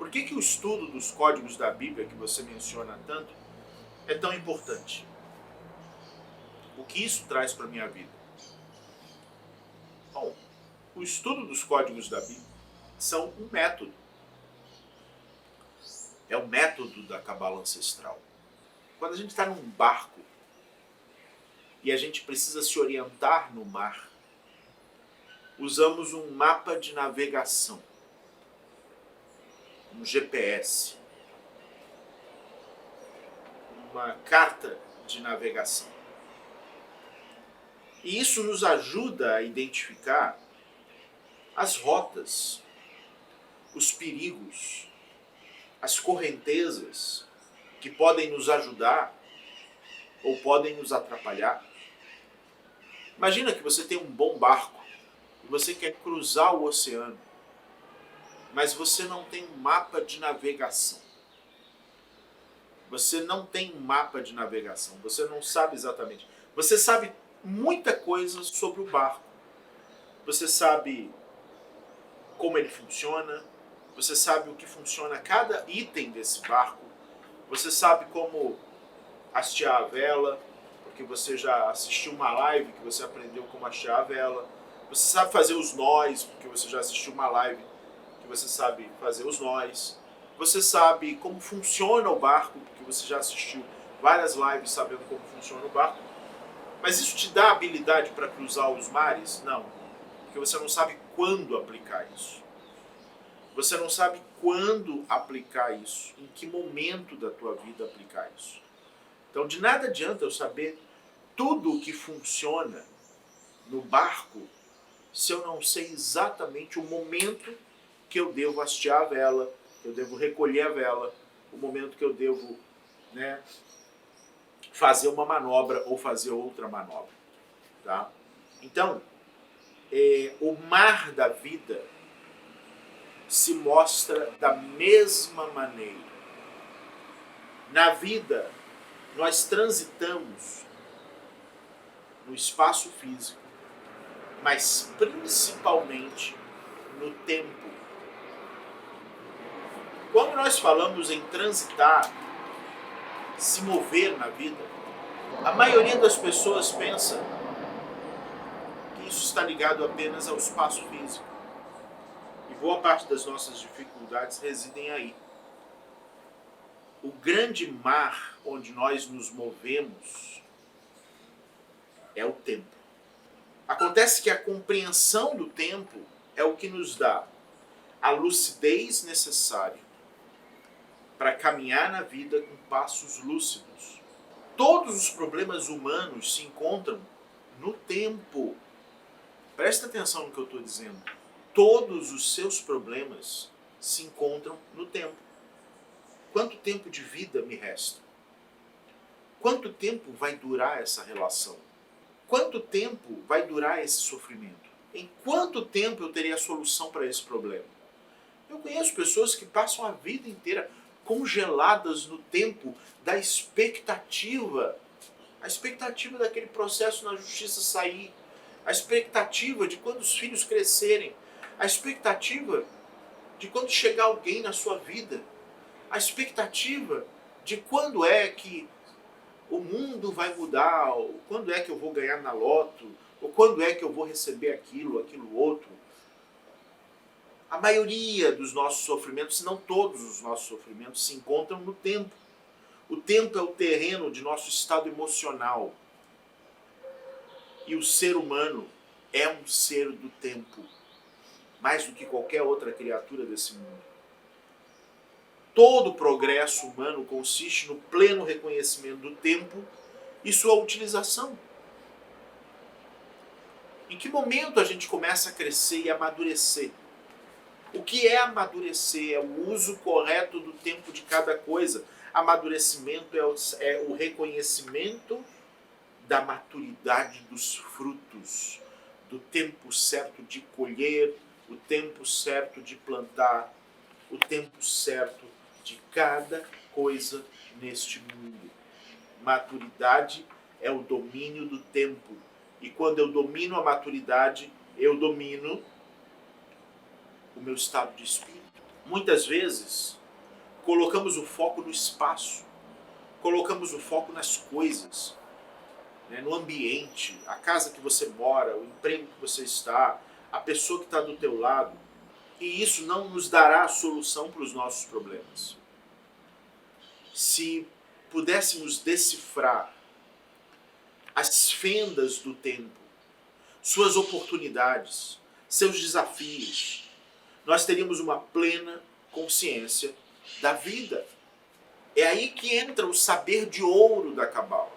Por que o estudo dos códigos da Bíblia, que você menciona tanto, é tão importante? O que isso traz para a minha vida? Bom, o estudo dos códigos da Bíblia são um método. É o método da cabala ancestral. Quando a gente está num barco e a gente precisa se orientar no mar, usamos um mapa de navegação, um GPS, uma carta de navegação. E isso nos ajuda a identificar as rotas, os perigos, as correntezas que podem nos ajudar ou podem nos atrapalhar. Imagina que você tem um bom barco e você quer cruzar o oceano, mas você não tem um mapa de navegação. Você não tem um mapa de navegação, você não sabe exatamente. Você sabe muita coisa sobre o barco. Você sabe como ele funciona, você sabe o que funciona cada item desse barco, você sabe como hastear a vela, porque você já assistiu uma live que você aprendeu como hastear a vela, você sabe fazer os nós, porque você já assistiu uma live que você sabe fazer os nós, você sabe como funciona o barco, porque você já assistiu várias lives sabendo como funciona o barco. Mas isso te dá habilidade para cruzar os mares? Não, porque você não sabe quando aplicar isso. Você não sabe quando aplicar isso, em que momento da tua vida aplicar isso. Então de nada adianta eu saber tudo o que funciona no barco se eu não sei exatamente o momento que eu devo hastear a vela, que eu devo recolher a vela, o momento que eu devo, fazer uma manobra ou fazer outra manobra. Tá? Então, o mar da vida se mostra da mesma maneira. Na vida, nós transitamos no espaço físico, mas principalmente no tempo. Quando nós falamos em transitar, se mover na vida, a maioria das pessoas pensa que isso está ligado apenas ao espaço físico. E boa parte das nossas dificuldades residem aí. O grande mar onde nós nos movemos é o tempo. Acontece que a compreensão do tempo é o que nos dá a lucidez necessária para caminhar na vida com passos lúcidos. Todos os problemas humanos se encontram no tempo. Presta atenção no que eu estou dizendo. Todos os seus problemas se encontram no tempo. Quanto tempo de vida me resta? Quanto tempo vai durar essa relação? Quanto tempo vai durar esse sofrimento? Em quanto tempo eu terei a solução para esse problema? Eu conheço pessoas que passam a vida inteira congeladas no tempo da expectativa. A expectativa daquele processo na justiça sair. A expectativa de quando os filhos crescerem. A expectativa de quando chegar alguém na sua vida. A expectativa de quando é que o mundo vai mudar, ou quando é que eu vou ganhar na loto, ou quando é que eu vou receber aquilo outro. A maioria dos nossos sofrimentos, se não todos os nossos sofrimentos, se encontram no tempo. O tempo é o terreno de nosso estado emocional. E o ser humano é um ser do tempo, mais do que qualquer outra criatura desse mundo. Todo o progresso humano consiste no pleno reconhecimento do tempo e sua utilização. Em que momento a gente começa a crescer e amadurecer? O que é amadurecer? É o uso correto do tempo de cada coisa. Amadurecimento é o reconhecimento da maturidade dos frutos, do tempo certo de colher, o tempo certo de plantar, o tempo certo de cada coisa neste mundo. Maturidade é o domínio do tempo. E quando eu domino a maturidade, eu domino o meu estado de espírito. Muitas vezes, colocamos o foco no espaço, colocamos o foco nas coisas, né, no ambiente, a casa que você mora, o emprego que você está, a pessoa que está do teu lado. E isso não nos dará a solução para os nossos problemas. Se pudéssemos decifrar as fendas do tempo, suas oportunidades, seus desafios, nós teríamos uma plena consciência da vida. É aí que entra o saber de ouro da Cabala.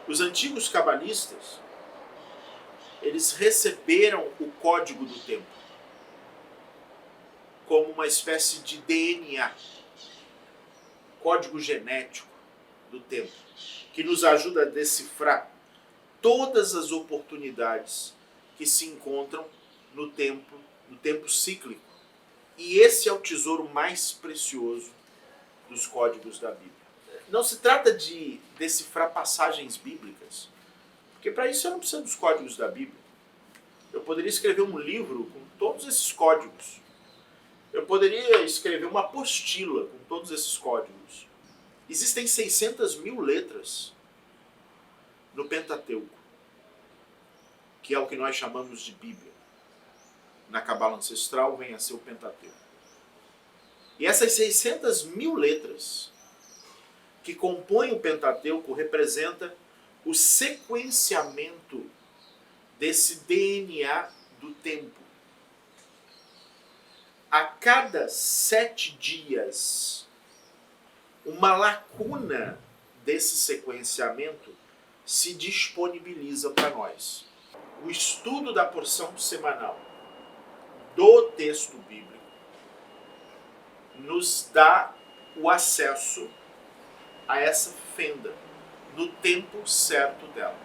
Os antigos cabalistas, eles receberam o código do tempo como uma espécie de DNA, código genético do tempo, que nos ajuda a decifrar todas as oportunidades que se encontram no tempo cíclico. E esse é o tesouro mais precioso dos códigos da Bíblia. Não se trata de decifrar passagens bíblicas, porque para isso eu não preciso dos códigos da Bíblia. Eu poderia escrever um livro com todos esses códigos. Eu poderia escrever uma apostila com todos esses códigos. Existem 600 mil letras no Pentateuco, que é o que nós chamamos de Bíblia. Na Cabala ancestral vem a ser o Pentateuco. E essas 600 mil letras que compõem o Pentateuco representa o sequenciamento desse DNA do tempo. A cada 7 dias, uma lacuna desse sequenciamento se disponibiliza para nós. O estudo da porção semanal do texto bíblico nos dá o acesso a essa fenda no tempo certo dela.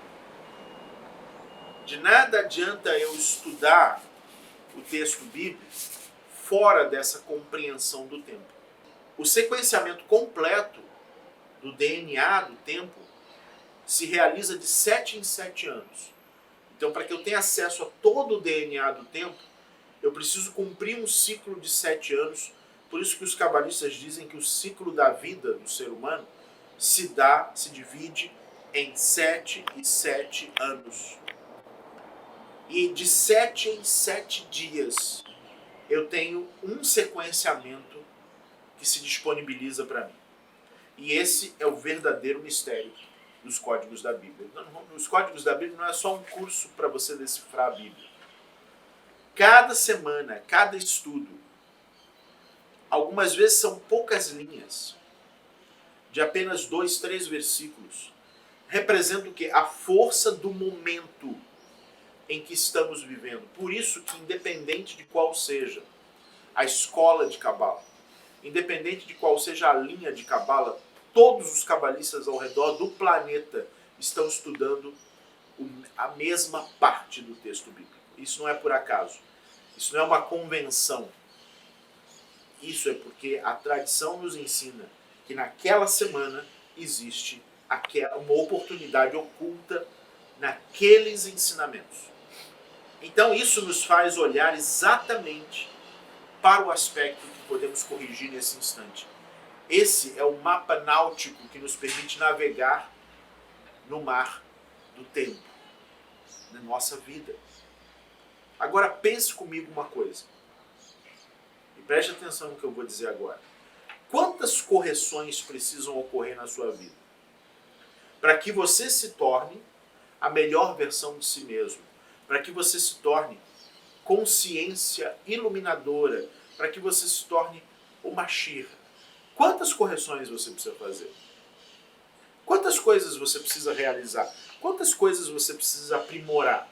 De nada adianta eu estudar o texto bíblico fora dessa compreensão do tempo. O sequenciamento completo do DNA do tempo se realiza de 7 em 7 anos. Então, para que eu tenha acesso a todo o DNA do tempo, eu preciso cumprir um ciclo de 7 anos. Por isso que os cabalistas dizem que o ciclo da vida do ser humano se divide em 7 e 7 anos. E de 7 em 7 dias eu tenho um sequenciamento que se disponibiliza para mim. E esse é o verdadeiro mistério dos códigos da Bíblia. Os códigos da Bíblia não é só um curso para você decifrar a Bíblia. Cada semana, cada estudo, algumas vezes são poucas linhas, de apenas 2, 3 versículos, representa o quê? A força do momento em que estamos vivendo. Por isso que, independente de qual seja a escola de Cabala, independente de qual seja a linha de Cabala, todos os cabalistas ao redor do planeta estão estudando a mesma parte do texto bíblico. Isso não é por acaso. Isso não é uma convenção. Isso é porque a tradição nos ensina que naquela semana existe uma oportunidade oculta naqueles ensinamentos. Então isso nos faz olhar exatamente para o aspecto que podemos corrigir nesse instante. Esse é o mapa náutico que nos permite navegar no mar do tempo, na nossa vida. Agora pense comigo uma coisa, e preste atenção no que eu vou dizer agora. Quantas correções precisam ocorrer na sua vida para que você se torne a melhor versão de si mesmo, para que você se torne consciência iluminadora, para que você se torne o Mashiach? Quantas correções você precisa fazer? Quantas coisas você precisa realizar? Quantas coisas você precisa aprimorar?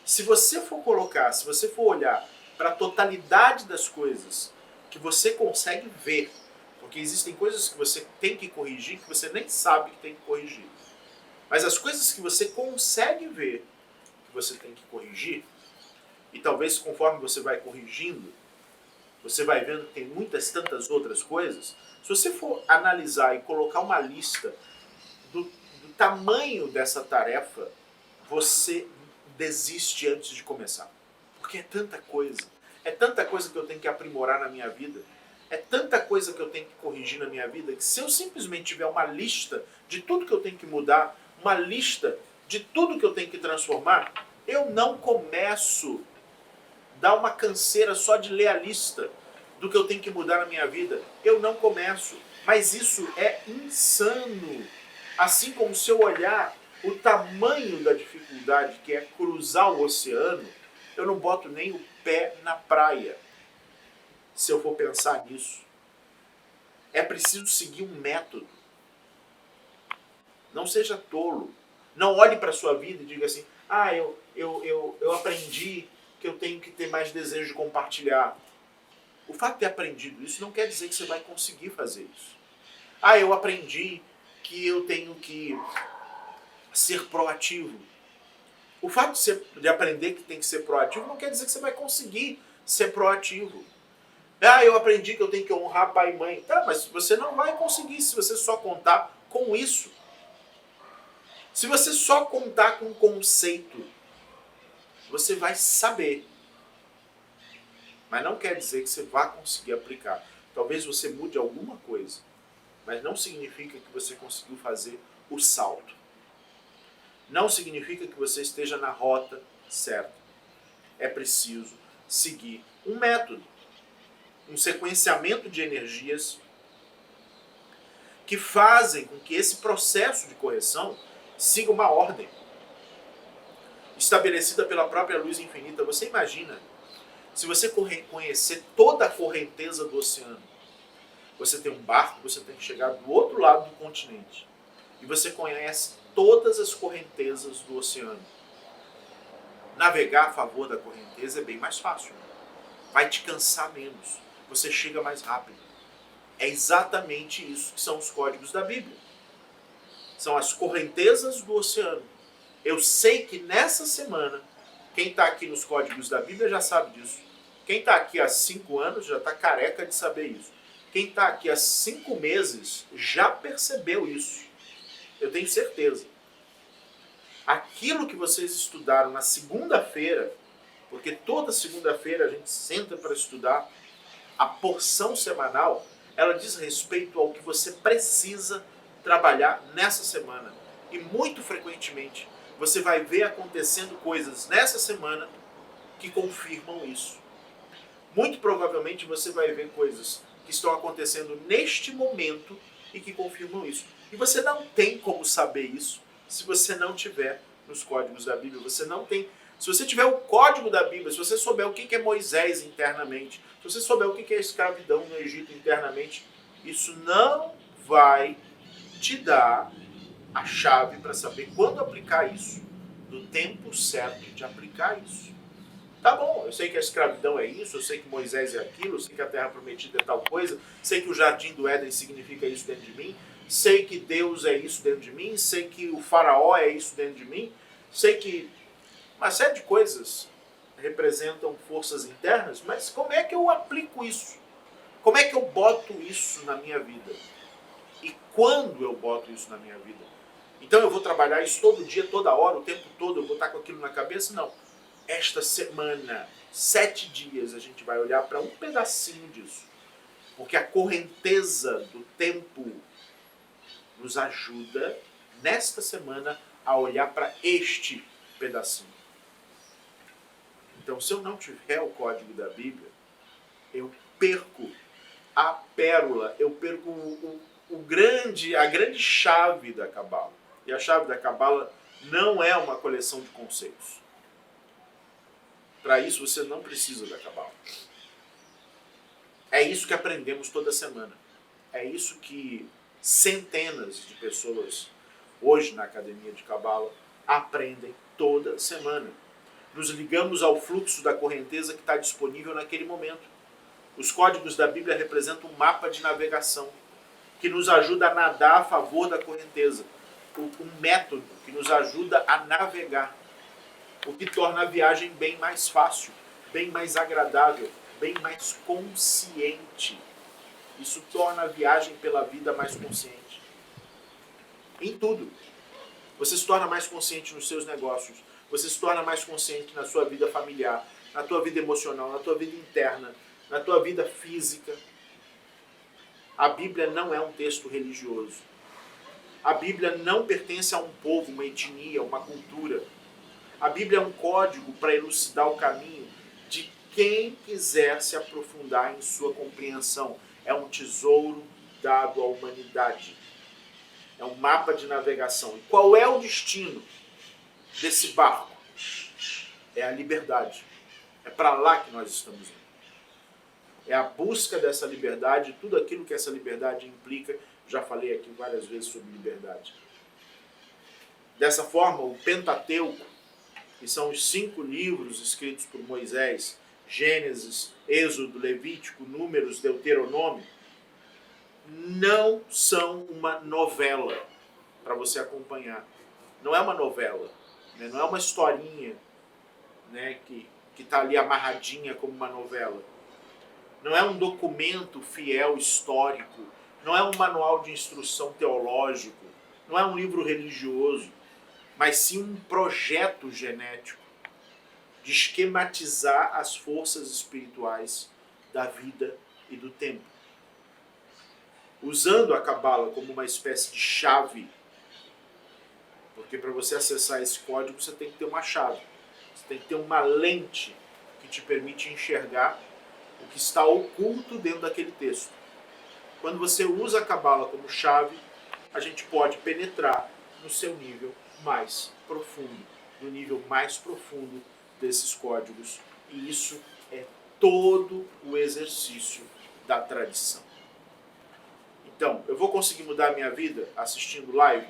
Se você for olhar para a totalidade das coisas que você consegue ver, porque existem coisas que você tem que corrigir que você nem sabe que tem que corrigir. Mas as coisas que você consegue ver que você tem que corrigir, e talvez conforme você vai corrigindo, você vai vendo que tem tantas outras coisas. Se você for analisar e colocar uma lista do tamanho dessa tarefa, você desiste antes de começar. Porque é tanta coisa. É tanta coisa que eu tenho que aprimorar na minha vida. É tanta coisa que eu tenho que corrigir na minha vida, que se eu simplesmente tiver uma lista de tudo que eu tenho que mudar, uma lista de tudo que eu tenho que transformar, eu não começo a dar uma canseira só de ler a lista do que eu tenho que mudar na minha vida. Eu não começo. Mas isso é insano. Assim como se eu olhar o tamanho da dificuldade que é cruzar o oceano, eu não boto nem o pé na praia. Se eu for pensar nisso, é preciso seguir um método. Não seja tolo. Não olhe para a sua vida e diga assim, eu aprendi que eu tenho que ter mais desejo de compartilhar. O fato de ter aprendido isso não quer dizer que você vai conseguir fazer isso. Eu aprendi que eu tenho que ser proativo. O fato de aprender que tem que ser proativo não quer dizer que você vai conseguir ser proativo. Eu aprendi que eu tenho que honrar pai e mãe. Tá, mas você não vai conseguir se você só contar com isso. Se você só contar com o conceito, você vai saber. Mas não quer dizer que você vai conseguir aplicar. Talvez você mude alguma coisa, mas não significa que você conseguiu fazer o salto. Não significa que você esteja na rota certa. É preciso seguir um método, um sequenciamento de energias que fazem com que esse processo de correção siga uma ordem estabelecida pela própria luz infinita. Você imagina, se você conhecer toda a correnteza do oceano, você tem um barco, você tem que chegar do outro lado do continente, e você conhece todas as correntezas do oceano. Navegar a favor da correnteza é bem mais fácil. Vai te cansar menos. Você chega mais rápido. É exatamente isso que são os códigos da Bíblia. São as correntezas do oceano. Eu sei que nessa semana, quem está aqui nos códigos da Bíblia já sabe disso. Quem está aqui há 5 anos já está careca de saber isso. Quem está aqui há 5 meses já percebeu isso. Eu tenho certeza. Aquilo que vocês estudaram na segunda-feira, porque toda segunda-feira a gente senta para estudar, a porção semanal, ela diz respeito ao que você precisa trabalhar nessa semana. E muito frequentemente você vai ver acontecendo coisas nessa semana que confirmam isso. Muito provavelmente você vai ver coisas que estão acontecendo neste momento e que confirmam isso. E você não tem como saber isso se você não tiver nos códigos da Bíblia. Você não tem. Se você tiver o código da Bíblia, se você souber o que é Moisés internamente, se você souber o que é escravidão no Egito internamente, isso não vai te dar a chave para saber quando aplicar isso, no tempo certo de aplicar isso. Tá bom, eu sei que a escravidão é isso, eu sei que Moisés é aquilo, eu sei que a terra prometida é tal coisa, sei que o jardim do Éden significa isso dentro de mim, sei que Deus é isso dentro de mim, sei que o faraó é isso dentro de mim, sei que uma série de coisas representam forças internas, mas como é que eu aplico isso? Como é que eu boto isso na minha vida? E quando eu boto isso na minha vida? Então eu vou trabalhar isso todo dia, toda hora, o tempo todo, eu vou estar com aquilo na cabeça? Não. Esta semana, 7 dias, a gente vai olhar para um pedacinho disso. Porque a correnteza do tempo nos ajuda, nesta semana, a olhar para este pedacinho. Então, se eu não tiver o código da Bíblia, eu perco a pérola, eu perco a grande chave da Cabala. E a chave da Cabala não é uma coleção de conceitos. Para isso, você não precisa da Cabala. É isso que aprendemos toda semana. É isso que centenas de pessoas, hoje na Academia de Cabala, aprendem toda semana. Nos ligamos ao fluxo da correnteza que está disponível naquele momento. Os códigos da Bíblia representam um mapa de navegação que nos ajuda a nadar a favor da correnteza. Um método que nos ajuda a navegar. O que torna a viagem bem mais fácil, bem mais agradável, bem mais consciente. Isso torna a viagem pela vida mais consciente. Em tudo. Você se torna mais consciente nos seus negócios. Você se torna mais consciente na sua vida familiar. na tua vida emocional, na tua vida interna, na tua vida física. A Bíblia não é um texto religioso. A Bíblia não pertence a um povo, uma etnia, uma cultura. A Bíblia é um código para elucidar o caminho de quem quiser se aprofundar em sua compreensão. É um tesouro dado à humanidade. É um mapa de navegação. E qual é o destino desse barco? É a liberdade. É para lá que nós estamos indo. É a busca dessa liberdade, tudo aquilo que essa liberdade implica. Já falei aqui várias vezes sobre liberdade. Dessa forma, o Pentateuco, que são os 5 livros escritos por Moisés, Gênesis, Êxodo, Levítico, Números, Deuteronômio, não são uma novela para você acompanhar. Não é uma novela, né? Não é uma historinha, né, que está ali amarradinha como uma novela. Não é um documento fiel histórico, não é um manual de instrução teológico, não é um livro religioso, mas sim um projeto genético de esquematizar as forças espirituais da vida e do tempo. Usando a Cabala como uma espécie de chave, porque para você acessar esse código você tem que ter uma chave, você tem que ter uma lente que te permite enxergar o que está oculto dentro daquele texto. Quando você usa a Cabala como chave, a gente pode penetrar no seu nível mais profundo, no nível mais profundo desses códigos. E isso é todo o exercício da tradição. Então, eu vou conseguir mudar a minha vida assistindo live?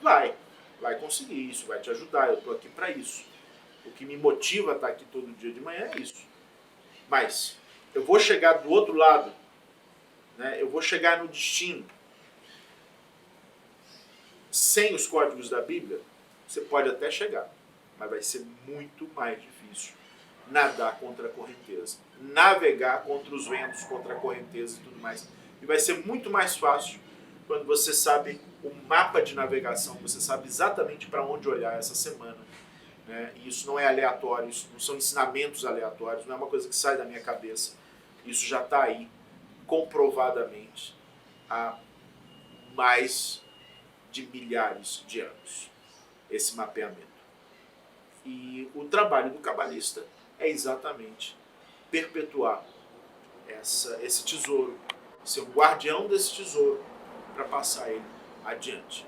Vai conseguir, isso vai te ajudar, eu estou aqui para isso. O que me motiva a estar aqui todo dia de manhã é isso. Mas eu vou chegar do outro lado, né? Eu vou chegar no destino sem os códigos da Bíblia. Você pode até chegar, mas vai ser muito mais difícil nadar contra a correnteza, navegar contra os ventos, contra a correnteza e tudo mais. E vai ser muito mais fácil quando você sabe o mapa de navegação, você sabe exatamente para onde olhar essa semana. Né? E isso não é aleatório, isso não são ensinamentos aleatórios, não é uma coisa que sai da minha cabeça. Isso já está aí, comprovadamente, há mais de milhares de anos, esse mapeamento. E o trabalho do cabalista é exatamente perpetuar esse tesouro, ser um guardião desse tesouro para passar ele adiante.